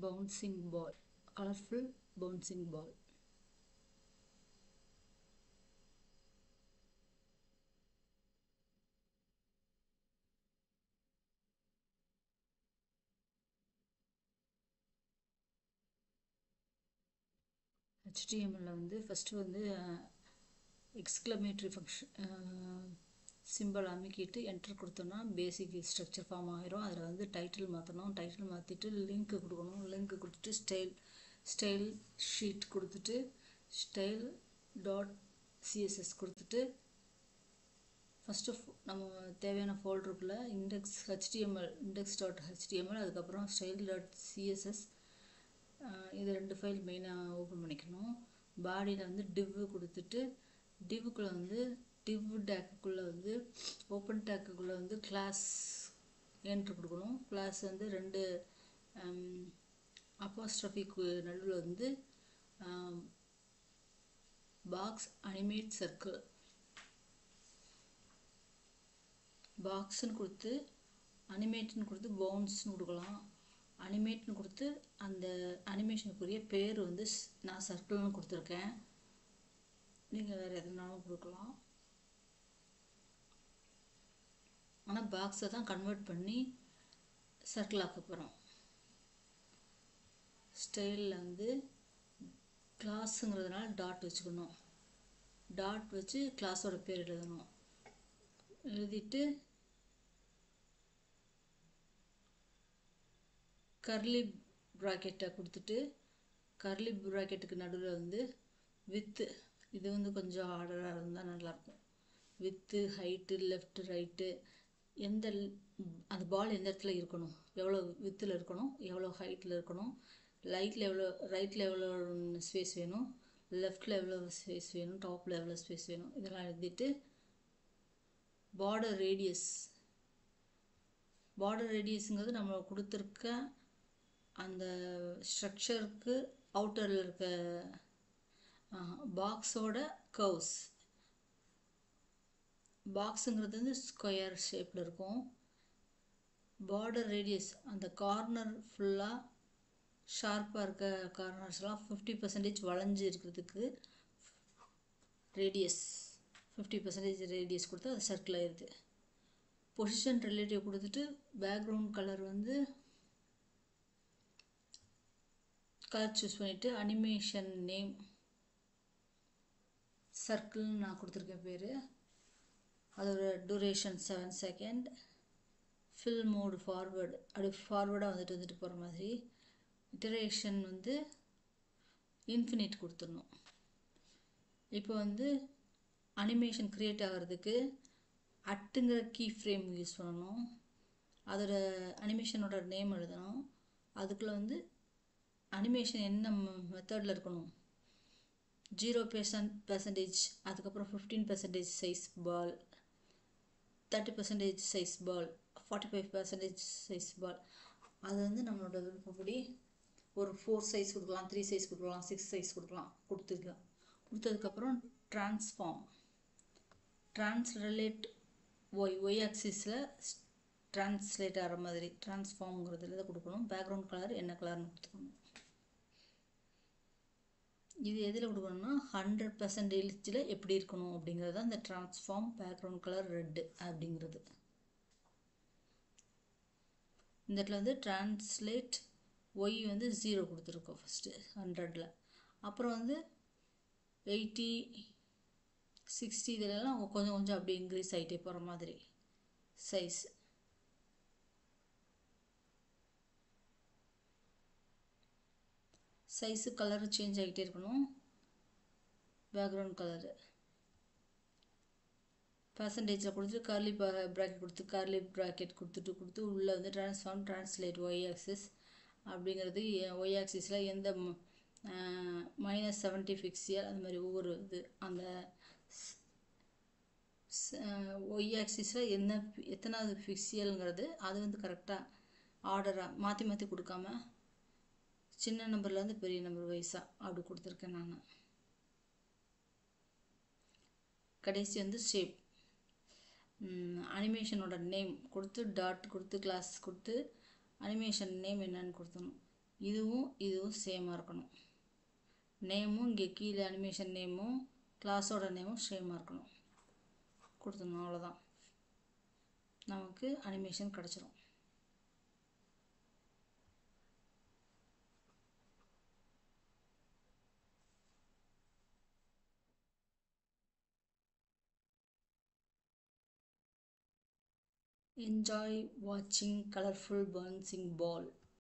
bouncing ball, colorful bouncing ball. HTML வந்து first வந்து exclamatory function simple அமைக்கிட்டு enter கொடுத்தோன்னா பேசிக் structure form ஆகிரும். அதில் வந்து டைட்டில் மாற்றணும், டைட்டில் மாற்றிட்டு லிங்க்கு கொடுக்கணும், லிங்க்கு கொடுத்துட்டு ஸ்டைல் ஷீட் கொடுத்துட்டு ஸ்டைல் டாட் சிஎஸ்எஸ் கொடுத்துட்டு ஃபஸ்ட்டு நம்ம தேவையான ஃபோல்டருக்குள்ளே இண்டெக்ஸ் டாட் ஹெச்டிஎம்எல் அதுக்கப்புறம் ஸ்டைல் டாட் சிஎஸ்எஸ் இது ரெண்டு ஃபைல் மெயினாக ஓப்பன் பண்ணிக்கணும். பாடியில் வந்து டிவ்வு கொடுத்துட்டு டிவ்வுக்குள்ளே வந்து டிவ் டேக்குள்ளே வந்து ஓப்பன் டேக்குள்ளே வந்து கிளாஸ் என்ட்ரு கொடுக்கணும். கிளாஸ் வந்து ரெண்டு அப்பாஸ்ட்ரஃபிக்கு நடுவில் வந்து பாக்ஸ் அனிமேட் சர்க்கிள் பாக்ஸ்ன்னு கொடுத்து அனிமேட்னு கொடுத்து பவுன்ஸ்னு கொடுக்கலாம். அனிமேட்னு கொடுத்து அந்த அனிமேஷனுக்குரிய பேர் வந்து நான் சர்க்கிள்னு கொடுத்துருக்கேன். நீங்கள் வேறு எதுனாலும் கொடுக்கலாம். ஆனால் பாக்ஸை தான் கன்வெர்ட் பண்ணி சர்க்கிள் ஆக்க போகிறோம். ஸ்டைலில் வந்து கிளாஸுங்கிறதுனால டாட் வச்சுக்கணும். டாட் வச்சு கிளாஸோட பேர் எழுதணும். எழுதிட்டு கர்லி ப்ராக்கெட்டை கொடுத்துட்டு கர்லி ப்ராக்கெட்டுக்கு நடுவில் வந்து வித்து இது வந்து கொஞ்சம் ஆர்டராக இருந்தால் நல்லாயிருக்கும். வித்து ஹைட்டு லெஃப்ட்டு ரைட்டு எந்த அந்த பால் எந்த இடத்துல இருக்கணும், எவ்வளோ வித்தில் இருக்கணும், எவ்வளோ ஹைட்டில் இருக்கணும், ரைட்டில் எவ்வளோ ஸ்பேஸ் வேணும், லெஃப்டில் எவ்வளோ ஸ்பேஸ் வேணும், டாப்பில் எவ்வளோ ஸ்பேஸ் வேணும் இதெல்லாம் எழுதிட்டு பார்டர் ரேடியஸுங்கிறது நம்ம கொடுத்துருக்க அந்த ஸ்ட்ரக்சருக்கு அவுட்டரில் இருக்க பாக்ஸோட கர்வ்ஸ். பாக்ஸுங்கிறது வந்து ஸ்கொயர் ஷேப்பில் இருக்கும். பார்டர் ரேடியஸ் அந்த கார்னர் ஃபுல்லாக ஷார்ப்பாக இருக்க கார்னர்ஸ்லாம் 50% வளைஞ்சு இருக்கிறதுக்கு ரேடியஸ் 50% ரேடியஸ் கொடுத்து அது சர்க்கிள் ஆயிடுது. பொசிஷன் ரிலேட்டிவ் கொடுத்துட்டு பேக்ரவுண்ட் கலர் வந்து கலர் சூஸ் பண்ணிவிட்டு அனிமேஷன் நேம் சர்க்கிள்னு நான் கொடுத்துருக்கேன் பேர். அதோட duration 7 second. Fill mode forward அப்படி ஃபார்வேர்டாக வந்துட்டு போகிற மாதிரி. இட்டரேஷன் வந்து இன்ஃபினிட் கொடுத்துடணும். இப்போ வந்து அனிமேஷன் க்ரியேட் ஆகிறதுக்கு அட்டுங்கிற கீ ஃப்ரேம் யூஸ் பண்ணணும். அதோட அனிமேஷனோட நேம் எழுதணும். அதுக்குள்ளே வந்து அனிமேஷன் என்ன மெத்தடில் இருக்கணும், 0% அதுக்கப்புறம் 15% size ball, 30% size ball, 45% size ball. அது வந்து நம்மளோட விருப்பப்படி ஒரு 4 சைஸ் கொடுக்கலாம், 3 சைஸ் கொடுக்கலாம், 6 சைஸ் கொடுத்துக்கலாம். கொடுத்ததுக்கப்புறம் ட்ரான்ஸ்லேட் ஒய் ஆக்சிஸில் ட்ரான்ஸ்லேட் ஆகிற மாதிரி ட்ரான்ஸ்ஃபார்ம்ங்கிறதுல தான் கொடுக்கணும். பேக்ரவுண்ட் கலர் என்ன கலர்னு கொடுத்துக்கணும். இது எதில் கொடுக்கணும்னா 100% எப்படி இருக்கணும் அப்படிங்கிறது தான் இந்த ட்ரான்ஸ்ஃபார்ம் பேக்ரவுண்ட் கலர் ரெட்டு அப்படிங்கிறது. இந்த இடத்துல வந்து ட்ரான்ஸ்லேட் ஒய் வந்து 0 கொடுத்துருக்கோம் ஃபஸ்ட்டு 100ல். அப்புறம் வந்து 80 60 இதெல்லாம் கொஞ்சம் கொஞ்சம் அப்படி இன்க்ரீஸ் ஆகிட்டே போகிற மாதிரி சைஸ். சைஸு கலரு சேஞ்ச் ஆகிட்டே இருக்கணும். பேக்ரவுண்ட் கலரு பர்சன்டேஜில் கொடுத்துட்டு கர்லி ப்ராக்கெட் கொடுத்து உள்ளே வந்து ட்ரான்ஸ்லேட் ஒய் ஆக்சிஸ் அப்படிங்கிறது ஒய் ஆக்சிஸில் எந்த -70 பிக்சியல் அது மாதிரி ஒவ்வொரு இது அந்த ஒய் ஆக்சிஸில் எத்தனாவது பிக்சியலுங்கிறது அது வந்து கரெக்டாக ஆர்டராக மாற்றி கொடுக்காம சின்ன நம்பர்லேருந்து பெரிய நம்பர் வைஸாக அப்படி கொடுத்துருக்கேன் நான். கடைசி வந்து ஷேப் அனிமேஷனோட நேம் கொடுத்து டாட் கொடுத்து கிளாஸ் கொடுத்து அனிமேஷன் நேம் என்னன்னு கொடுத்தணும். இதுவும் சேமாக இருக்கணும். நேமும் இங்கே கீழே அனிமேஷன் நேமும் கிளாஸோட நேமும் சேமாக இருக்கணும். கொடுத்துடணும். அவ்வளோதான், நமக்கு அனிமேஷன் கிடச்சிரும். Enjoy watching colorful bouncing ball.